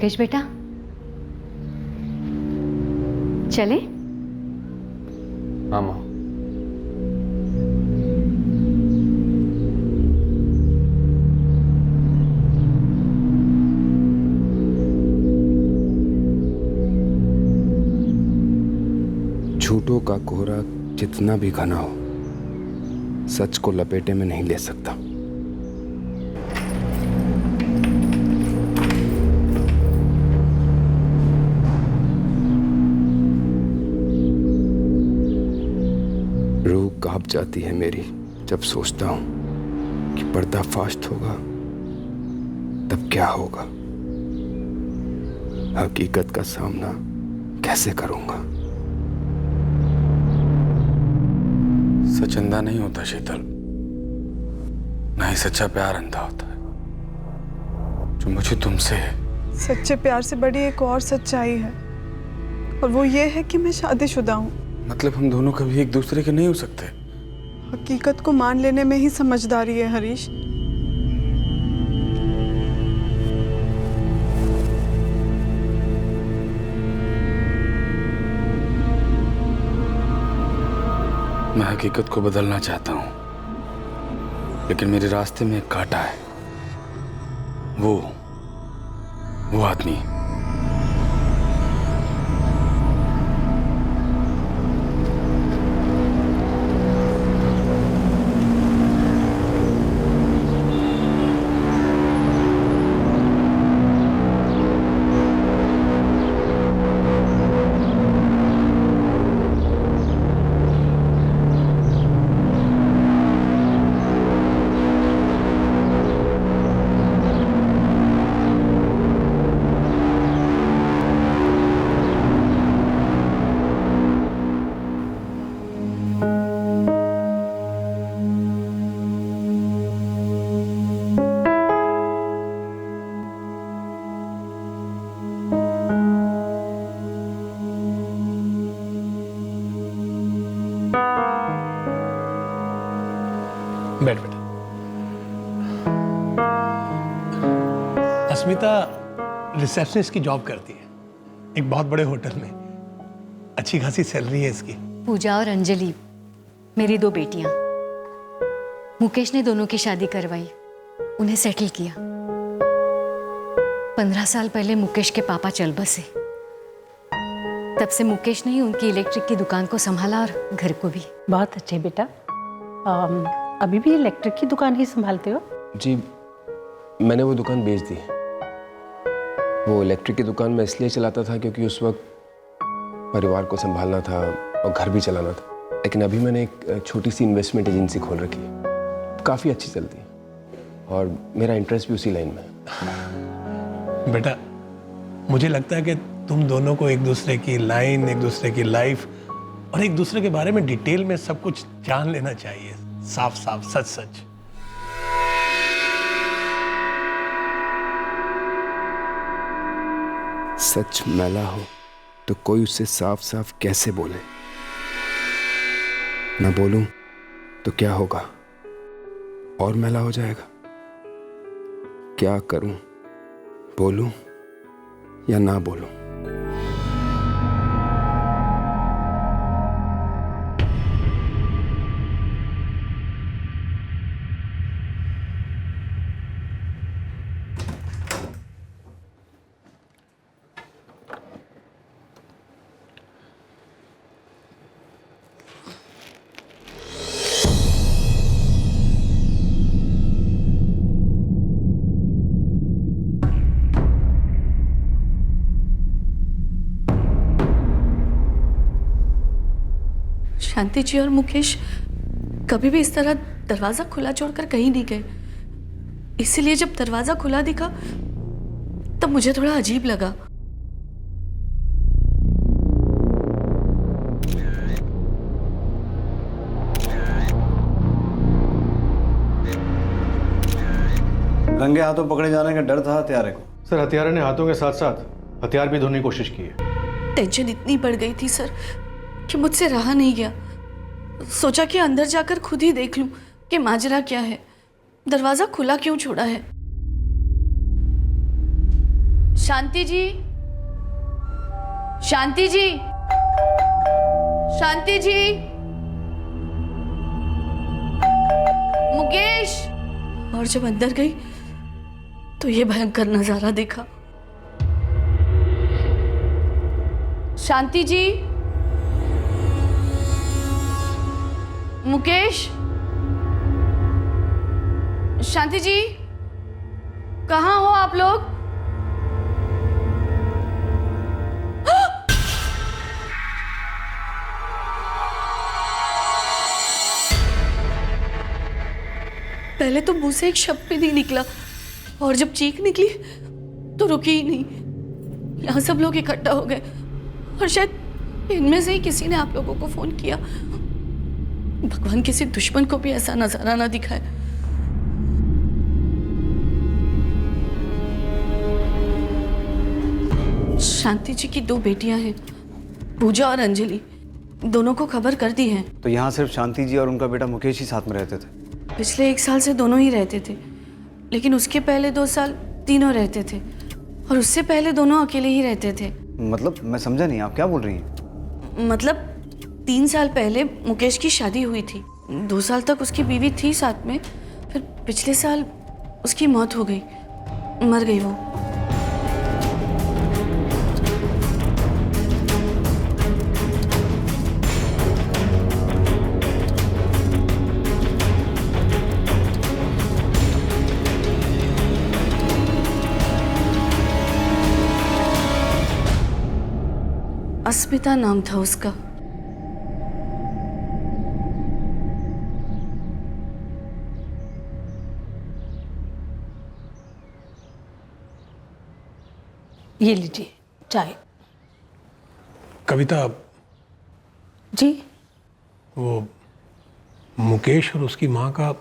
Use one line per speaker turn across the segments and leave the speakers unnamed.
मुकेश बेटा, चले?
हाँ माँ। झूठों का कोहरा जितना भी घना हो, सच को लपेटे में नहीं ले सकता। रूह कांप जाती है मेरी जब सोचता हूं कि पर्दाफाश होगा तब क्या होगा, हकीकत का सामना कैसे करूंगा।
सच अंधा नहीं होता शीतल, ना ही सच्चा प्यार अंधा होता है। जो मुझे तुमसे है,
सच्चे प्यार से बड़ी एक और सच्चाई है, और वो ये है कि मैं शादीशुदा हूँ।
मतलब हम दोनों कभी एक दूसरे के नहीं हो सकते।
हकीकत को मान लेने में ही समझदारी है हरीश।
मैं हकीकत को बदलना चाहता हूं, लेकिन मेरे रास्ते में एक कांटा है। वो आदमी।
बैठ बेटा। अस्मिता रिसेप्शनिस्ट की जॉब करती है एक बहुत बड़े होटल में। अच्छी खासी सैलरी है इसकी।
पूजा और अंजलि मेरी 2 बेटियां। मुकेश ने दोनों की शादी करवाई, उन्हें सेटल किया। 15 साल पहले मुकेश के पापा चल बसे। तब से मुकेश ने ही उनकी इलेक्ट्रिक की दुकान को संभाला और घर को भी।
बहुत अच्छे बेटा। अभी भी इलेक्ट्रिक की दुकान ही संभालते हो?
जी, मैंने वो दुकान बेच दी। वो इलेक्ट्रिक की दुकान मैं इसलिए चलाता था क्योंकि उस वक्त परिवार को संभालना था और घर भी चलाना था। लेकिन अभी मैंने एक छोटी सी इन्वेस्टमेंट एजेंसी खोल रखी है, काफ़ी अच्छी चलती है और मेरा इंटरेस्ट भी उसी लाइन में है।
बेटा, मुझे लगता है कि तुम दोनों को एक दूसरे की लाइन, एक दूसरे की लाइफ और एक दूसरे के बारे में डिटेल में सब कुछ जान लेना चाहिए। साफ साफ, सच सच।
सच मैला हो तो कोई उससे साफ साफ कैसे बोले? ना बोलूं तो क्या होगा, और मैला हो जाएगा। क्या करूं, बोलूं या ना बोलूं?
शांति जी और मुकेश कभी भी इस तरह दरवाजा खुला छोड़कर कहीं नहीं गए। इसीलिए जब दरवाजा खुला दिखा तब मुझे थोड़ा अजीब लगा।
रंगे हाथों पकड़े जाने का डर था हत्यारे को।
सर, हत्यारे ने हाथों के साथ साथ हथियार भी धोने की कोशिश की है।
टेंशन इतनी बढ़ गई थी सर कि मुझसे रहा नहीं गया। सोचा कि अंदर जाकर खुद ही देख लूं कि माजरा क्या है, दरवाजा खुला क्यों छोड़ा है। शांति जी, शांति जी, शांति जी, मुकेश। और जब अंदर गई तो ये भयंकर नजारा देखा। शांति जी, मुकेश, शांति जी, कहाँ हो आप लोग? पहले तो मुंह से एक शब्द भी नहीं निकला और जब चीख निकली तो रुकी ही नहीं। यहाँ सब लोग इकट्ठा हो गए और शायद इनमें से ही किसी ने आप लोगों को फोन किया। भगवान किसी दुश्मन को भी ऐसा नजारा ना दिखाए। शांति जी की 2 बेटियां हैं, पूजा और अंजलि। दोनों को खबर कर दी है।
तो यहाँ सिर्फ शांति जी और उनका बेटा मुकेश ही साथ में रहते थे?
पिछले 1 साल से दोनों ही रहते थे, लेकिन उसके पहले 2 साल तीनों रहते थे और उससे पहले दोनों अकेले ही रहते थे।
मतलब मैं समझा नहीं, आप क्या बोल रही हैं?
मतलब 3 साल पहले मुकेश की शादी हुई थी। 2 साल तक उसकी बीवी थी साथ में, फिर पिछले साल उसकी मौत हो गई, मर गई वो। अस्मिता नाम था उसका।
ये लीजिए चाय।
कविता,
जी?
वो मुकेश और उसकी माँ का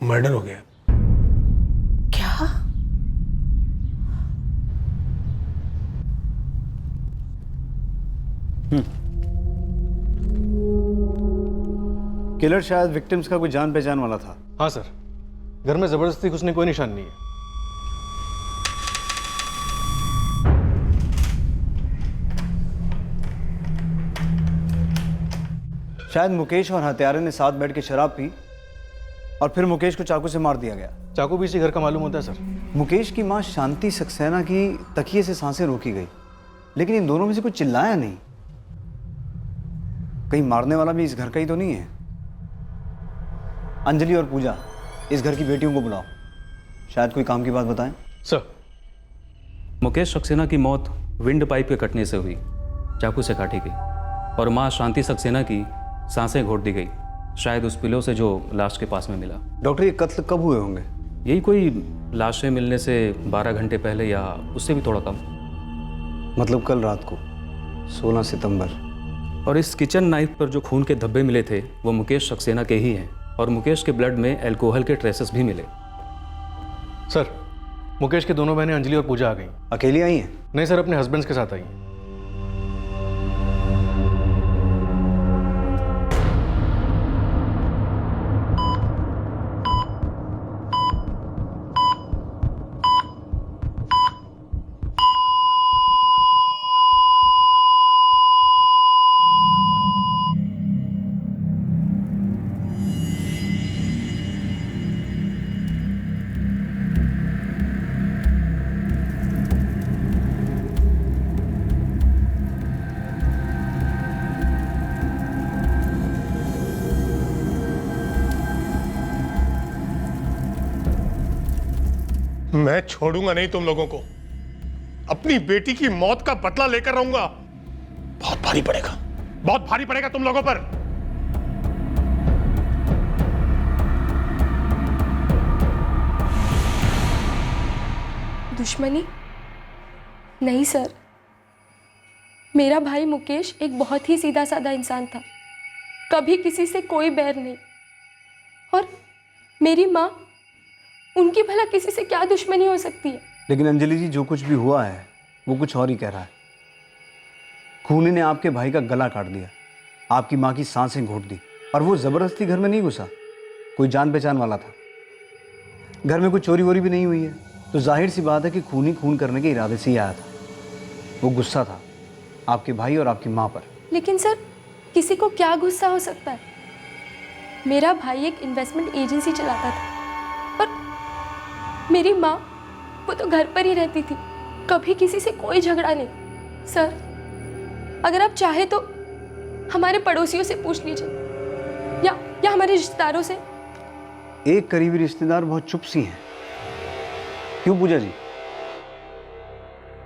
मर्डर हो गया।
क्या?
किलर शायद विक्टिम्स का कोई जान पहचान वाला था।
हाँ सर, घर में जबरदस्ती घुसने कोई निशान नहीं है।
शायद मुकेश और हत्यारे ने साथ बैठ के शराब पी और फिर मुकेश को चाकू से मार दिया गया।
चाकू भी इसी घर का मालूम होता है सर।
मुकेश की मां शांति सक्सेना की तकिए से सांसें रोकी गई, लेकिन इन दोनों में से कुछ चिल्लाया नहीं। कहीं मारने वाला भी इस घर का ही तो नहीं है? अंजलि और पूजा, इस घर की बेटियों को बुलाओ, शायद कोई काम की बात बताएं।
सर,
मुकेश सक्सेना की मौत विंड पाइप के कटने से हुई, चाकू से काटी गई और मां शांति सक्सेना की सांसें घोट दी गई, शायद उस पिलो से जो लाश के पास में मिला।
डॉक्टर, ये कत्ल कब हुए होंगे?
यही कोई लाशें मिलने से 12 घंटे पहले या उससे भी थोड़ा कम।
मतलब कल रात को 16 सितंबर।
और इस किचन नाइफ पर जो खून के धब्बे मिले थे वो मुकेश सक्सेना के ही हैं और मुकेश के ब्लड में अल्कोहल के ट्रेसेस भी मिले।
सर, मुकेश की दोनों बहनें अंजलि और पूजा आ गई।
अकेली आई हैं?
नहीं सर, अपने हस्बैंड्स के साथ आई हैं।
मैं छोड़ूंगा नहीं तुम लोगों को। अपनी बेटी की मौत का बदला लेकर रहूंगा। बहुत भारी पड़ेगा, बहुत भारी पड़ेगा तुम लोगों पर।
दुश्मनी? नहीं सर, मेरा भाई मुकेश एक बहुत ही सीधा साधा इंसान था, कभी किसी से कोई बैर नहीं। और मेरी माँ, उनकी भला किसी से क्या दुश्मनी हो सकती है?
लेकिन अंजलि जी, जो कुछ भी हुआ है वो कुछ और ही कह रहा है। खूनी ने आपके भाई का गला काट दिया, आपकी माँ की सांसें घोट दी, और वो जबरदस्ती घर में नहीं घुसा, कोई जान पहचान वाला था। घर में कोई चोरी वोरी भी नहीं हुई है। तो जाहिर सी बात है कि खून ही खून करने के इरादे से ही आया था। वो गुस्सा था आपके भाई और आपकी माँ पर।
लेकिन सर, किसी को क्या गुस्सा हो सकता है? मेरा भाई एक इन्वेस्टमेंट एजेंसी चलाता था और मेरी माँ, वो तो घर पर ही रहती थी, कभी किसी से कोई झगड़ा नहीं। सर, अगर आप चाहे तो हमारे पड़ोसियों से पूछ लीजिए या हमारे रिश्तेदारों से।
एक करीबी रिश्तेदार बहुत चुप सी हैं। क्यों पूजा जी,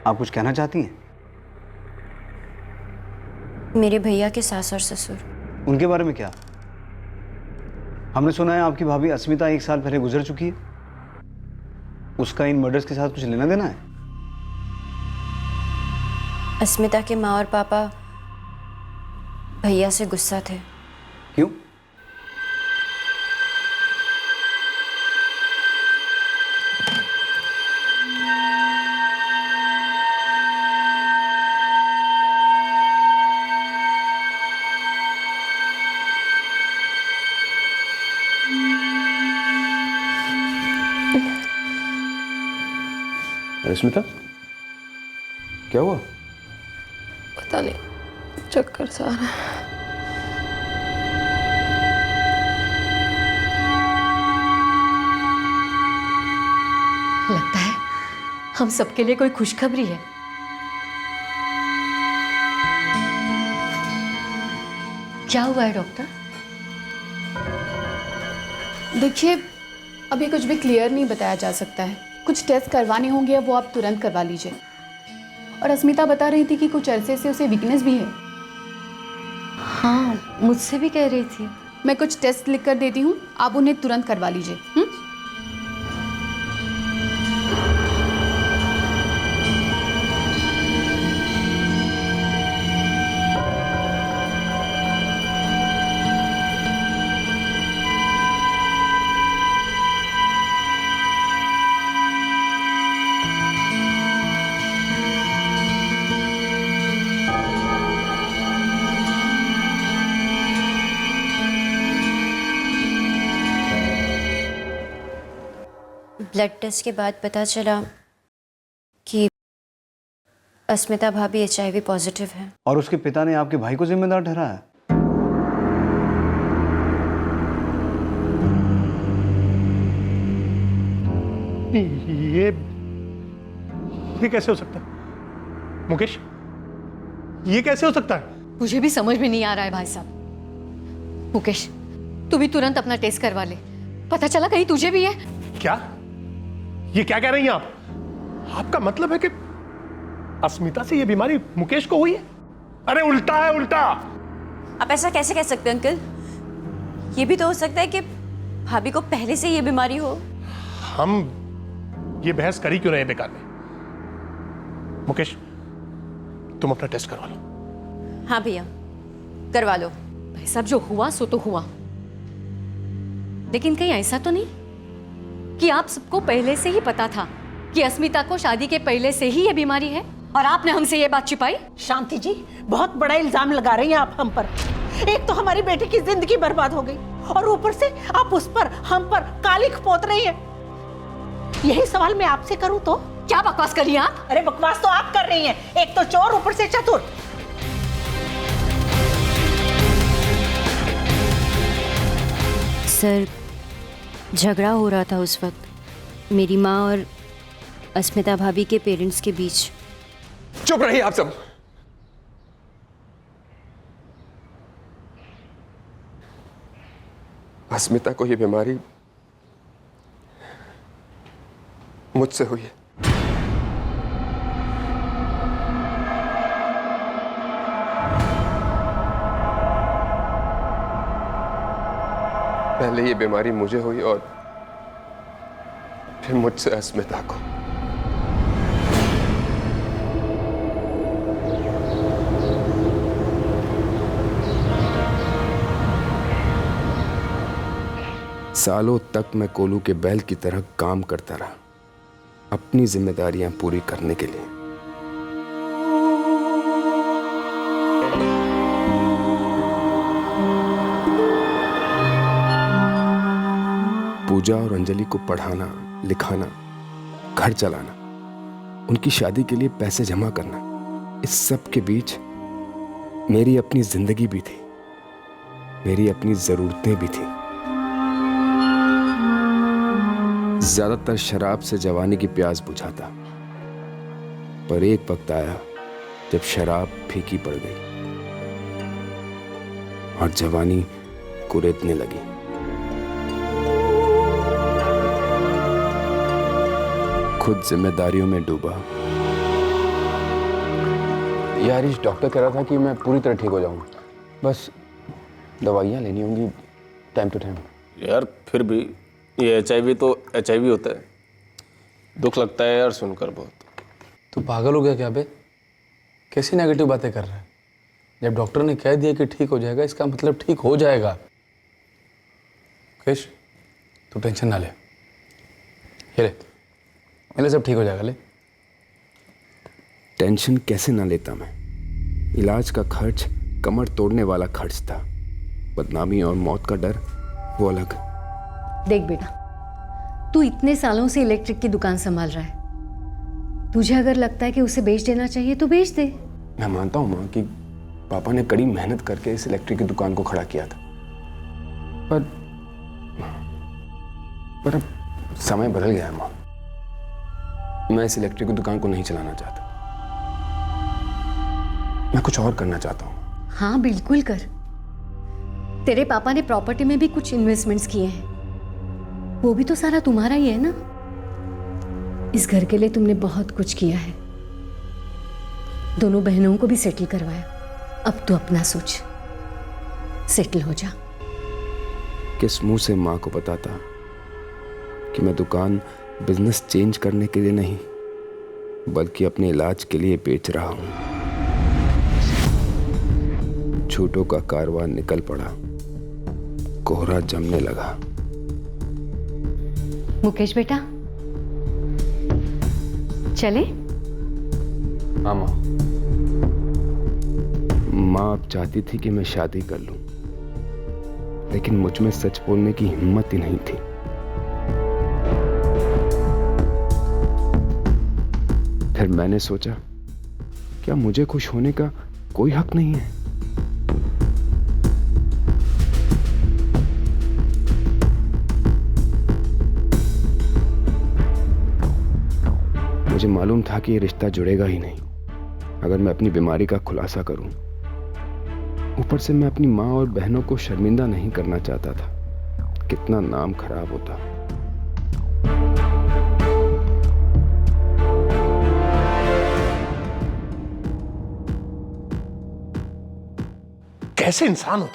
आप कुछ कहना चाहती हैं?
मेरे भैया के सास और ससुर।
उनके बारे में क्या? हमने सुना है आपकी भाभी अस्मिता 1 साल पहले गुजर चुकी है। उसका इन मर्डर्स के साथ कुछ लेना देना है?
अस्मिता के माँ और पापा भैया से गुस्सा थे।
क्यों?
स्मिता, क्या हुआ?
पता नहीं, चक्कर सा आ रहा है।
लगता है हम सबके लिए कोई खुशखबरी है। क्या हुआ है डॉक्टर?
देखिए, अभी कुछ भी क्लियर नहीं बताया जा सकता है। कुछ टेस्ट करवाने होंगे, वो आप तुरंत करवा लीजिए। और अस्मिता बता रही थी कि कुछ अरसे से उसे वीकनेस भी है।
हाँ, मुझसे भी कह रही थी।
मैं कुछ टेस्ट लिख कर देती हूँ, आप उन्हें तुरंत करवा लीजिए।
ब्लड टेस्ट के बाद पता चला कि अस्मिता भाभी HIV पॉजिटिव है।
और उसके पिता ने आपके भाई को जिम्मेदार ठहराया?
ये कैसे हो सकता है मुकेश? ये कैसे हो सकता है?
मुझे भी समझ में नहीं आ रहा है भाई साहब। मुकेश, तू भी तुरंत अपना टेस्ट करवा ले। पता चला कहीं तुझे भी है।
क्या? ये क्या कह रही हैं आप? आपका मतलब है कि अस्मिता से ये बीमारी मुकेश को हुई है? अरे उल्टा है, उल्टा।
आप ऐसा कैसे कह सकते हैं अंकल? ये भी तो हो सकता है कि भाभी को पहले से ये बीमारी हो।
हम ये बहस करी क्यों रहे बेकार में? मुकेश, तुम अपना टेस्ट करवा लो।
हाँ भैया, करवा लो।
भाई साहब, जो हुआ सो तो हुआ, लेकिन कहीं ऐसा तो नहीं कि आप सबको पहले से ही पता था कि अस्मिता को शादी के पहले से ही ये बीमारी है और आपने हमसे ये बात छिपाई?
शांति जी, बहुत बड़ा इल्जाम लगा रही हैं आप हम पर। एक तो हमारी बेटी की जिंदगी बर्बाद हो गई और ऊपर से आप उस पर, हम पर कालिख पोत रही हैं। यही सवाल मैं आपसे करूं तो?
क्या बकवास कर रही हैं आप?
अरे बकवास तो आप कर रही हैं, एक तो चोर ऊपर से चतुर।
सर, झगड़ा हो रहा था उस वक्त मेरी माँ और अस्मिता भाभी के पेरेंट्स के बीच।
चुप रहिए आप सब। अस्मिता को यह बीमारी मुझसे हुई है। पहले ये बीमारी मुझे हुई और फिर मुझसे अस्मिता को। सालों तक मैं कोलू के बैल की तरह काम करता रहा, अपनी जिम्मेदारियां पूरी करने के लिए। पूजा और अंजलि को पढ़ाना, लिखाना, घर चलाना, उनकी शादी के लिए पैसे जमा करना, इस सब के बीच मेरी अपनी जिंदगी भी थी, मेरी अपनी जरूरतें भी थी। ज्यादातर शराब से जवानी की प्यास बुझाता, पर एक वक्त आया जब शराब फीकी पड़ गई और जवानी कुरेदने लगी। खुद जिम्मेदारियों में डूबा। यार इस डॉक्टर कह रहा था कि मैं पूरी तरह ठीक हो जाऊंगा, बस दवाइयाँ लेनी होंगी टाइम टू टाइम।
यार फिर भी ये HIV तो HIV होता है। दुख लगता है यार सुनकर बहुत।
तू पागल हो गया क्या बे? कैसी नेगेटिव बातें कर रहा है? जब डॉक्टर ने कह दिया कि ठीक हो जाएगा, इसका मतलब ठीक हो जाएगा। मुकेश, तू टेंशन ना ले, ये ले सब ठीक हो जाएगा। ले।
टेंशन कैसे ना लेता मैं? इलाज का खर्च कमर तोड़ने वाला खर्च था, बदनामी और मौत का डर वो अलग।
देख बेटा, तू इतने सालों से इलेक्ट्रिक की दुकान संभाल रहा है, तुझे अगर लगता है कि उसे बेच देना चाहिए तो बेच दे।
मैं मानता हूँ माँ कि पापा ने कड़ी मेहनत करके इस इलेक्ट्रिक की दुकान को खड़ा किया था, पर अब समय बदल गया है माँ। मैं इस इलेक्ट्रिक की दुकान को नहीं चलाना चाहता, मैं कुछ और करना चाहता हूँ।
हाँ बिल्कुल कर। तेरे पापा ने प्रॉपर्टी में भी कुछ इन्वेस्टमेंट्स किए हैं, वो भी तो सारा तुम्हारा ही है ना। इस घर के लिए तुमने बहुत कुछ किया है, दोनों बहनों को भी सेटल करवाया। अब तू अपना सोच, सेटल हो जा।
किस मुंह से माँ को बताता कि मैं दुकान बिजनेस चेंज करने के लिए नहीं बल्कि अपने इलाज के लिए बेच रहा हूं। झूठों का कारवां निकल पड़ा, कोहरा जमने लगा।
मुकेश बेटा चले?
हाँ माँ। माँ अब चाहती थी कि मैं शादी कर लूं, लेकिन मुझ में सच बोलने की हिम्मत ही नहीं थी। फिर मैंने सोचा, क्या मुझे खुश होने का कोई हक नहीं है? मुझे मालूम था कि ये रिश्ता जुड़ेगा ही नहीं अगर मैं अपनी बीमारी का खुलासा करूं। ऊपर से मैं अपनी माँ और बहनों को शर्मिंदा नहीं करना चाहता था, कितना नाम खराब होता।
कैसे इंसान हो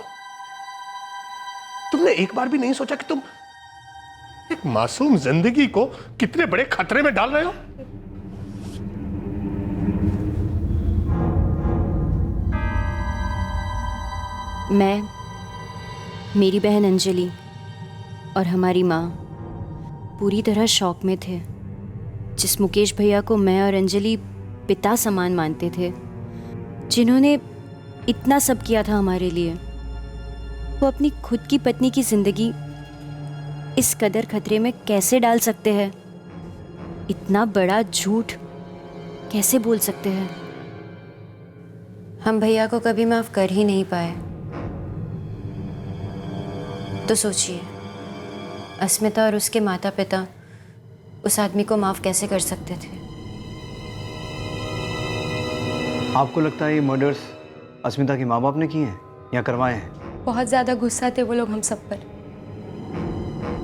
तुमने एक बार भी नहीं सोचा कि तुम एक मासूम जिंदगी को कितने बड़े खतरे में डाल रहे हो?
मैं, मेरी बहन अंजलि और हमारी माँ पूरी तरह शॉक में थे। जिस मुकेश भैया को मैं और अंजलि पिता समान मानते थे, जिन्होंने इतना सब किया था हमारे लिए, वो अपनी खुद की पत्नी की जिंदगी इस कदर खतरे में कैसे डाल सकते हैं? इतना बड़ा झूठ कैसे बोल सकते हैं? हम भैया को कभी माफ कर ही नहीं पाए। तो सोचिए, अस्मिता और उसके माता पिता उस आदमी को माफ कैसे कर सकते थे?
आपको लगता है ये मर्डर्स अस्मिता के माँ बाप ने किए हैं या करवाए हैं?
बहुत ज़्यादा गुस्सा थे वो लोग हम सब पर।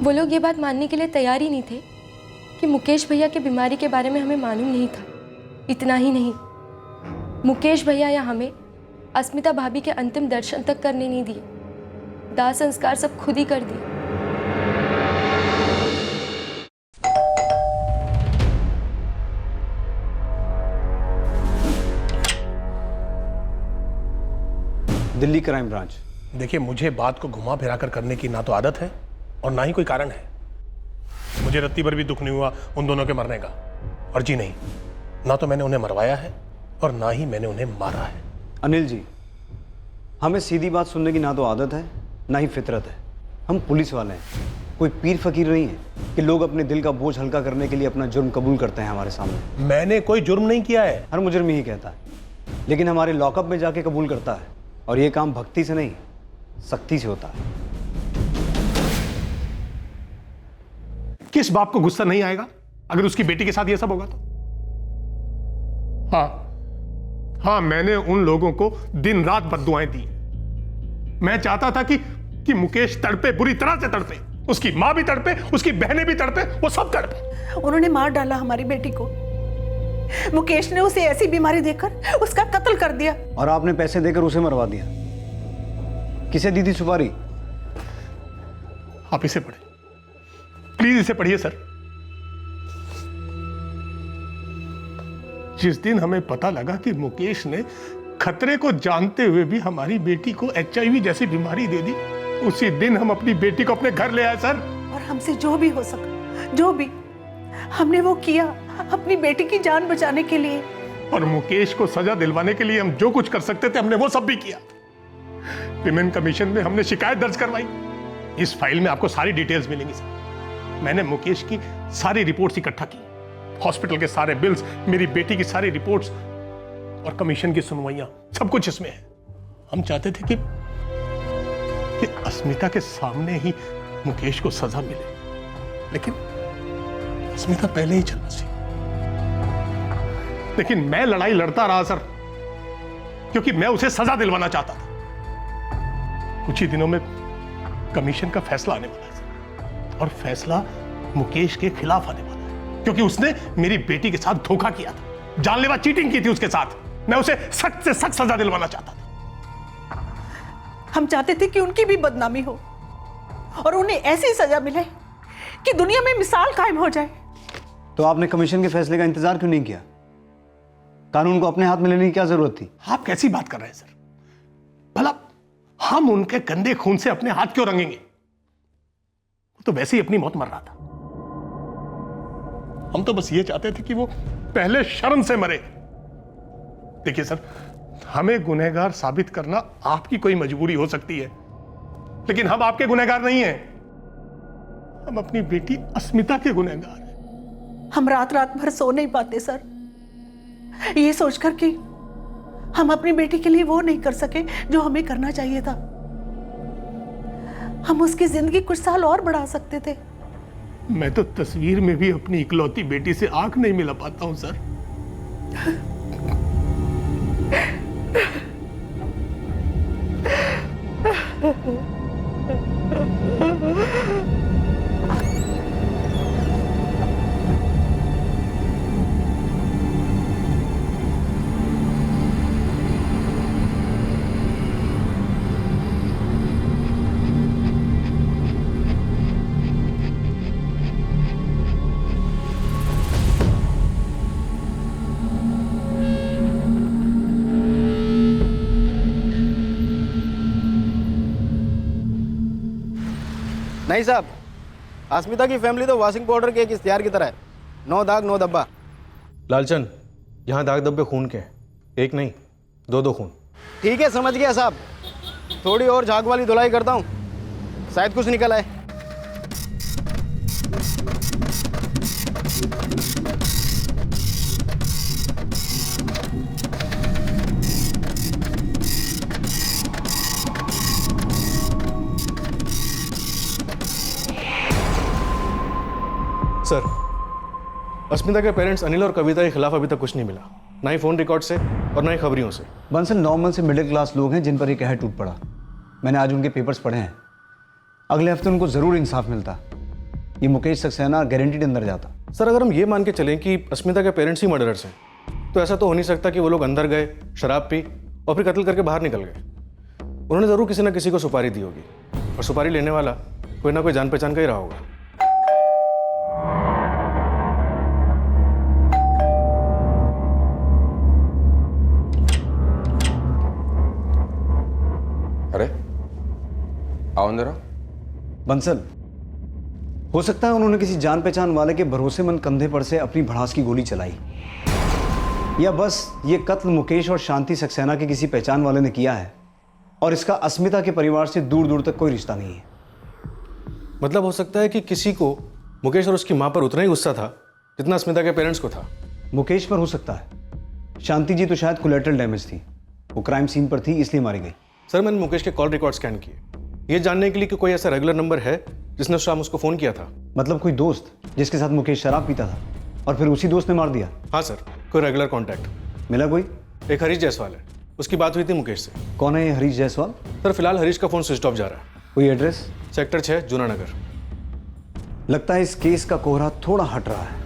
वो लोग ये बात मानने के लिए तैयार ही नहीं थे कि मुकेश भैया की बीमारी के बारे में हमें मालूम नहीं था। इतना ही नहीं, मुकेश भैया या हमें अस्मिता भाभी के अंतिम दर्शन तक करने नहीं दिए। दाह संस्कार सब खुद ही कर दिए।
Delhi crime branch.
देखिए, मुझे बात को घुमा फिरा कर करने की ना तो आदत है और ना ही कोई कारण है। मुझे रत्ती भर भी दुख नहीं हुआ उन दोनों के मरने का। और जी नहीं, ना तो मैंने उन्हें मरवाया है और ना ही मैंने उन्हें मारा है।
अनिल जी, हमें सीधी बात सुनने की ना तो आदत है ना ही फितरत है। हम पुलिस वाले हैं कोई पीर फकीर नहीं है कि लोग अपने दिल का बोझ हल्का करने के लिए अपना जुर्म कबूल करते हैं हमारे सामने।
मैंने कोई जुर्म नहीं किया है।
हर मुजरिम यही कहता है, लेकिन हमारे लॉकअप में जाके कबूल करता है। और ये काम भक्ति से नहीं, सख्ती से होता है।
किस बाप को गुस्सा नहीं आएगा अगर उसकी बेटी के साथ ये सब होगा तो? हाँ, मैंने उन लोगों को दिन रात बद्दुआएं दी। मैं चाहता था कि मुकेश तड़पे, बुरी तरह से तड़पे, उसकी मां भी तड़पे, उसकी बहनें भी तड़पे, वो सब तड़पे।
उन्होंने मार डाला हमारी बेटी को। मुकेश ने उसे ऐसी बीमारी देकर उसका कत्ल कर दिया।
और आपने पैसे देकर उसे मरवा दिया। किसे दी थी सुपारी?
आप इसे पढ़े, प्लीज इसे पढ़िए सर। जिस दिन हमें पता लगा कि मुकेश ने खतरे को जानते हुए भी हमारी बेटी को HIV जैसी बीमारी दे दी, उसी दिन हम अपनी बेटी को अपने घर ले आए सर।
और हमसे जो भी हो सका, जो भी हमने वो किया अपनी बेटी की जान बचाने के लिए।
और मुकेश को सजा दिलवाने के लिए हम जो कुछ कर सकते थे हमने वो सब भी किया। विमेन कमीशन में हमने शिकायत दर्ज करवाई। इस फाइल में आपको सारी डिटेल्स मिलेंगी सर। मैंने मुकेश की सारी रिपोर्ट्स इकट्ठा की, हॉस्पिटल के सारे बिल्स, मेरी बेटी की सारी रिपोर्ट्स और कमीशन की सुनवाइयां, सब कुछ इसमें है। हम चाहते थे कि अस्मिता के सामने ही मुकेश को सजा मिले, लेकिन अस्मिता पहले ही चल बसी। लेकिन मैं लड़ाई लड़ता रहा सर, क्योंकि मैं उसे सजा दिलवाना चाहता था। कुछ ही दिनों में कमीशन का फैसला आने वाला है सर, और फैसला मुकेश के खिलाफ आने वाला है, क्योंकि उसने मेरी बेटी के साथ धोखा किया था, जानलेवा चीटिंग की थी उसके साथ। मैं उसे सख्त से सख्त सजा दिलवाना चाहता था।
हम चाहते थे कि उनकी भी बदनामी हो और उन्हें ऐसी सजा मिले कि दुनिया में मिसाल कायम हो जाए।
तो आपने कमीशन के फैसले का इंतजार क्यों नहीं किया? कानून को अपने हाथ में लेने की क्या जरूरत थी?
आप कैसी बात कर रहे हैं सर? भला हम उनके गंदे खून से अपने हाथ क्यों रंगेंगे? वो तो वैसे ही अपनी मौत मर रहा था। हम तो बस ये चाहते थे कि वो पहले शर्म से मरे। देखिए सर, हमें गुनहगार साबित करना आपकी कोई मजबूरी हो सकती है, लेकिन हम आपके गुनहगार नहीं हैं। हम अपनी बेटी अस्मिता के गुनहगार हैं।
हम रात रात भर सो नहीं पाते सर, ये सोचकर कि हम अपनी बेटी के लिए वो नहीं कर सके जो हमें करना चाहिए था। हम उसकी जिंदगी कुछ साल और बढ़ा सकते थे।
मैं तो तस्वीर में भी अपनी इकलौती बेटी से आंख नहीं मिला पाता हूं सर।
नहीं साहब, अस्मिता की फैमिली तो वॉशिंग पाउडर के एक इश्तिहार की तरह है। 9 दाग 9 धब्बा।
लालचंद, यहाँ दाग धब्बे खून के हैं, एक नहीं 2-2 खून।
ठीक है, समझ गया साहब। थोड़ी और झाग वाली धुलाई करता हूँ, शायद कुछ निकल आए।
सर, अस्मिता के पेरेंट्स अनिल और कविता के खिलाफ अभी तक कुछ नहीं मिला, ना ही फोन रिकॉर्ड से और ना ही खबरियों से।
बंसल नॉर्मल से मिडिल क्लास लोग हैं जिन पर ये कहर टूट पड़ा। मैंने आज उनके पेपर्स पढ़े हैं। अगले हफ्ते उनको ज़रूर इंसाफ मिलता। ये मुकेश सक्सेना गारंटीड अंदर जाता।
सर, अगर हम ये मान के चलें कि अस्मिता के पेरेंट्स ही मर्डरर्स हैं, तो ऐसा तो हो नहीं सकता कि वो लोग अंदर गए, शराब पी और फिर कत्ल करके बाहर निकल गए। उन्होंने ज़रूर किसी न किसी को सुपारी दी होगी, और सुपारी लेने वाला कोई ना कोई जान पहचान का ही रहा होगा।
अरे आओ अंदर आओ।
बंसल, हो सकता है उन्होंने किसी जान पहचान वाले के भरोसेमंद कंधे पर से अपनी भड़ास की गोली चलाई, या बस ये कत्ल मुकेश और शांति सक्सेना के किसी पहचान वाले ने किया है और इसका अस्मिता के परिवार से दूर दूर तक कोई रिश्ता नहीं है।
मतलब हो सकता है कि किसी को मुकेश और उसकी माँ पर उतना ही गुस्सा था जितना अस्मिता के पेरेंट्स को था।
मुकेश पर हो सकता है। शांति जी तो शायद कोलेटरल डैमेज थी, वो क्राइम सीन पर थी इसलिए मारी गई।
सर मैंने मुकेश के कॉल रिकॉर्ड स्कैन किए, ये जानने के लिए कि कोई ऐसा रेगुलर नंबर है जिसने उस शाम उसको फ़ोन किया था।
मतलब कोई दोस्त जिसके साथ मुकेश शराब पीता था और फिर उसी दोस्त ने मार दिया?
हाँ सर, कोई रेगुलर कॉन्टैक्ट
मिला कोई?
एक हरीश जायसवाल है, उसकी बात हुई थी मुकेश से।
कौन है ये हरीश जायसवाल?
सर फिलहाल हरीश का फ़ोन स्विच ऑफ जा रहा है।
कोई एड्रेस?
सेक्टर 6 जूना नगर।
लगता है इस केस का कोहरा थोड़ा हट रहा है।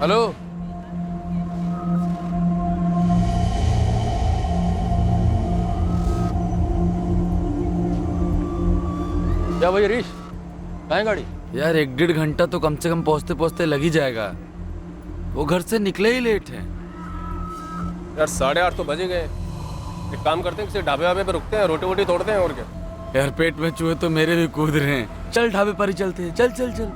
हेलो, क्या भाई हरीश, कहाँ है गाड़ी?
यार 1-1.5 घंटा तो कम से कम पहुंचते पहुंचते लग ही जाएगा। वो घर से निकले ही लेट हैं।
यार 8:30 तो बजे गए। एक काम करते हैं, किसी ढाबे वाबे पे रुकते हैं, रोटी वोटी तोड़ते हैं और क्या।
यार पेट में चूहे तो मेरे भी कूद रहे हैं। चल ढाबे पर ही चलते हैं, चल चल चल।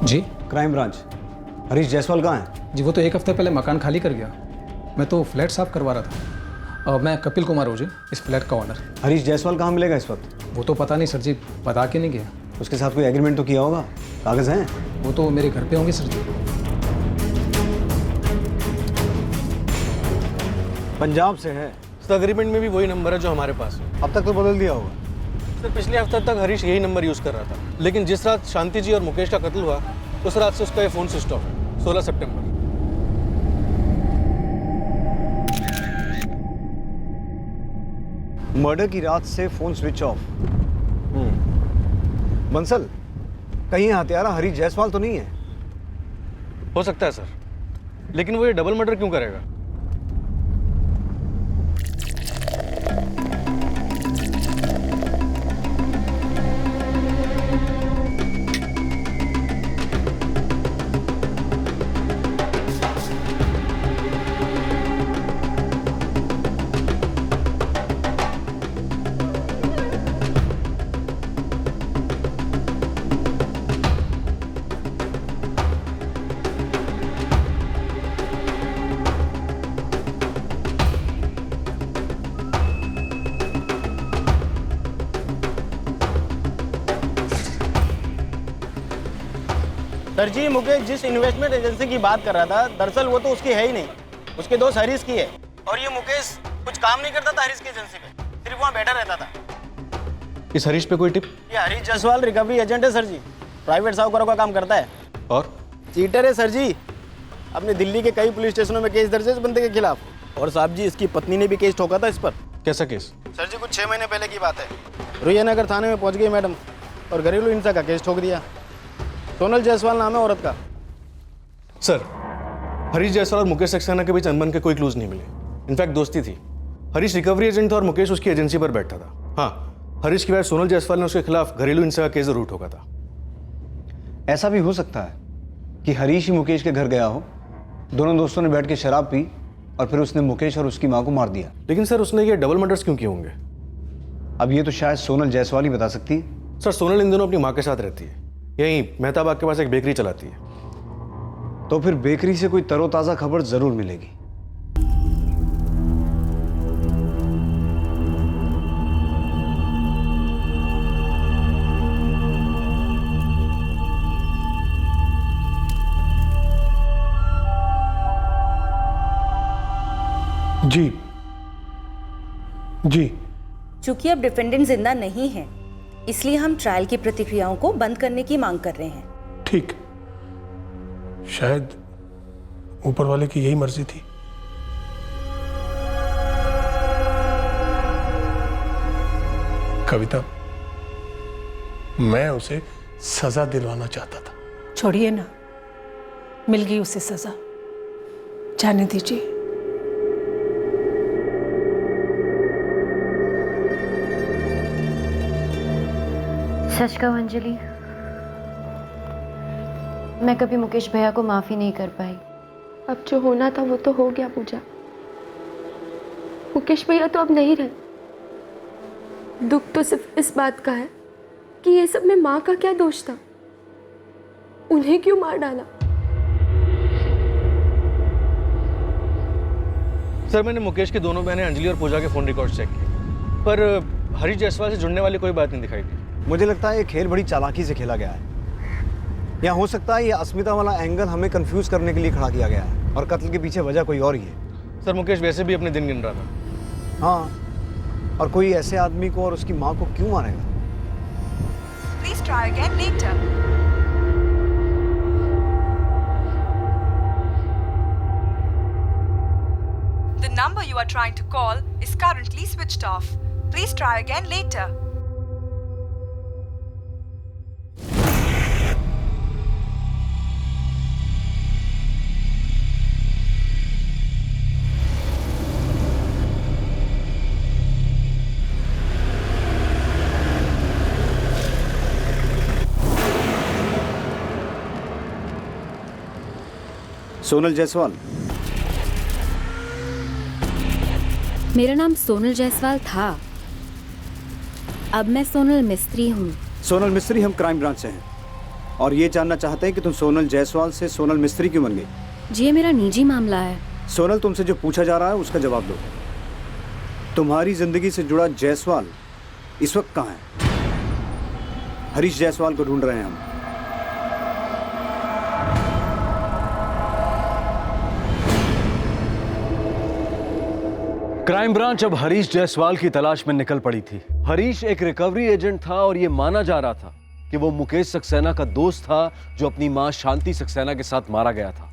जी
क्राइम ब्रांच। हरीश जायसवाल कहाँ है?
जी वो तो एक हफ्ते पहले मकान खाली कर गया। मैं तो फ्लैट साफ करवा रहा था। और मैं कपिल कुमार ओझे, इस फ्लैट का ऑनर।
हरीश जायसवाल कहाँ मिलेगा इस वक्त?
वो तो पता नहीं सर जी, बता के नहीं गया।
उसके साथ कोई एग्रीमेंट तो किया होगा? कागज हैं?
वो तो मेरे घर पे होंगे सर जी।
पंजाब से है।
इस एग्रीमेंट में भी वही नंबर है जो हमारे पास है।
अब तक तो बदल दिया होगा।
सर पिछले हफ्ते तक हरीश यही नंबर यूज़ कर रहा था, लेकिन जिस रात शांति जी और मुकेश का कत्ल हुआ उस रात से उसका ये फ़ोन स्विच ऑफ है। 16 सितंबर।
मर्डर की रात से फोन स्विच ऑफ। बंसल, कहीं हत्यारा हरीश जायसवाल तो नहीं है?
हो सकता है सर, लेकिन वो ये डबल मर्डर क्यों करेगा?
सर जी, मुकेश जिस इन्वेस्टमेंट एजेंसी की बात कर रहा था, दरअसल वो तो उसकी है ही नहीं, उसके दोस्त हरीश की है। और ये मुकेश कुछ काम नहीं करता था हरीश की एजेंसी पे, सिर्फ वहाँ बैठा रहता था।
इस हरीश पे कोई टिप?
ये हरीश जायसवाल रिकवरी एजेंट है सर जी, प्राइवेट साहूकारों का काम करता है।
और
चीटर है सर जी, अपने दिल्ली के कई पुलिस स्टेशनों में केस दर्ज है इस बंदे के खिलाफ। और साहब जी, इसकी पत्नी ने भी केस ठोका था इस पर।
कैसा केस?
सर जी, कुछ 6 महीने पहले की बात है। रुइयानगर थाने में पहुंच गई मैडम और घरेलू हिंसा का केस ठोक दिया। सोनल जायसवाल नाम है औरत का।
सर, हरीश जायसवाल और मुकेश सक्सेना के बीच अनबन के कोई क्लूज नहीं मिले। इनफैक्ट दोस्ती थी। हरीश रिकवरी एजेंट था और मुकेश उसकी एजेंसी पर बैठा था। हाँ, हरीश की वाइफ सोनल जायसवाल ने उसके खिलाफ घरेलू हिंसा का केस जरूर ठोका था।
ऐसा भी हो सकता है कि हरीश ही मुकेश के घर गया हो, दोनों दोस्तों ने बैठ के शराब पी और फिर उसने मुकेश और उसकी माँ को मार दिया।
लेकिन सर उसने ये डबल मर्डर्स क्यों किए होंगे?
अब ये तो शायद सोनल जायसवाल ही बता सकती है।
सर सोनल इन दिनों अपनी माँ के साथ रहती है, यहीं मेहता बाग के पास एक बेकरी चलाती है।
तो फिर बेकरी से कोई तरोताज़ा खबर जरूर मिलेगी।
जी जी।
चूंकि अब डिफेंडेंट जिंदा नहीं है, इसलिए हम ट्रायल की प्रक्रियाओं को बंद करने की मांग कर रहे हैं।
ठीक, शायद ऊपर वाले की यही मर्जी थी। कविता, मैं उसे सजा दिलवाना चाहता था।
छोड़िए ना, मिल गई उसे सजा, जाने दीजिए।
सच कहूं अंजलि, मैं कभी मुकेश भैया को माफ़ी नहीं कर पाई।
अब जो होना था वो तो हो गया पूजा। मुकेश भैया तो अब नहीं रहे। दुख तो सिर्फ इस बात का है कि ये सब में माँ का क्या दोष था, उन्हें क्यों मार डाला।
सर, मैंने मुकेश की दोनों बहनें अंजलि और पूजा के फ़ोन रिकॉर्ड चेक किए, पर हरीश जायसवाल से जुड़ने वाली कोई बात नहीं दिखाई दी।
मुझे लगता है ये खेल बड़ी चालाकी से खेला गया है, या हो सकता है ये अस्मिता वाला एंगल हमें कंफ्यूज करने के लिए खड़ा किया गया है और कत्ल के पीछे वजह कोई और ही है।
सर, मुकेश वैसे भी अपने दिन गिन रहा था।
हाँ, और कोई ऐसे आदमी को और उसकी माँ को क्यों मारेगा?
Please try again later. The number you are trying to call is currently switched off. Please try again later.
Sonal Jaiswal.
मेरा नाम सोनल जायसवाल था, अब मैं सोनल मिस्त्री हूँ।
सोनल मिस्त्री, हम क्राइम ब्रांच से हैं और ये जानना चाहते हैं कि तुम सोनल जायसवाल से सोनल मिस्त्री क्यों बन गई?
जी, ये मेरा निजी मामला है।
सोनल, तुमसे जो पूछा जा रहा है उसका जवाब दो। तुम्हारी जिंदगी से जुड़ा जायसवाल इस वक्त कहाँ है? हरीश जायसवाल को ढूंढ रहे हैं हम।
क्राइम ब्रांच अब हरीश जायसवाल की तलाश में निकल पड़ी थी। हरीश एक रिकवरी एजेंट था और यह माना जा रहा था कि वो मुकेश सक्सेना का दोस्त था जो अपनी मां शांति सक्सेना के साथ मारा गया था।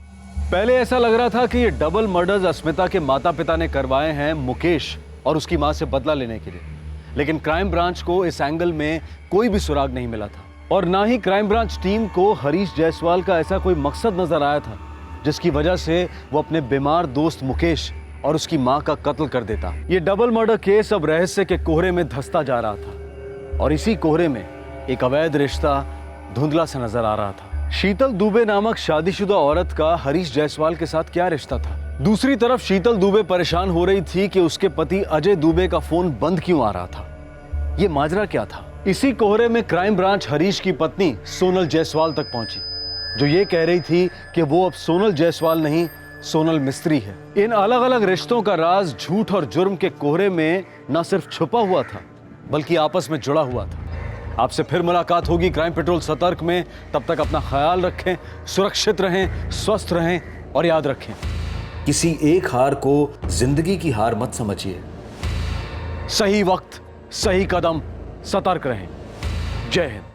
पहले ऐसा लग रहा था कि ये डबल मर्डर्स अस्मिता के माता पिता ने करवाए हैं मुकेश और उसकी मां से बदला लेने के लिए, लेकिन क्राइम ब्रांच को इस एंगल में कोई भी सुराग नहीं मिला था और ना ही क्राइम ब्रांच टीम को हरीश जायसवाल का ऐसा कोई मकसद नजर आया था जिसकी वजह से वो अपने बीमार दोस्त मुकेश और उसकी मां का कत्ल कर देता। ये डबल मर्डर केस अब रहस्य के कोहरे में धंसता जा रहा था और इसी कोहरे में एक अवैध रिश्ता धुंधला सा नजर आ रहा था। शीतल दुबे नामक शादीशुदा औरत का हरीश जायसवाल के साथ क्या रिश्ता था? दूसरी तरफ शीतल दुबे परेशान हो रही थी कि उसके पति अजय दुबे का फोन बंद क्यों आ रहा था। ये माजरा क्या था? इसी कोहरे में क्राइम ब्रांच हरीश की पत्नी सोनल जायसवाल तक पहुंची, जो ये कह रही थी कि वो अब सोनल जायसवाल नहीं, सोनल मिस्त्री है। इन अलग अलग रिश्तों का राज झूठ और जुर्म के कोहरे में न सिर्फ छुपा हुआ था बल्कि आपस में जुड़ा हुआ था। आपसे फिर मुलाकात होगी क्राइम पेट्रोल सतर्क में। तब तक अपना ख्याल रखें, सुरक्षित रहें, स्वस्थ रहें और याद रखें,
किसी एक हार को जिंदगी की हार मत समझिए।
सही वक्त, सही कदम, सतर्क रहें। जय हिंद।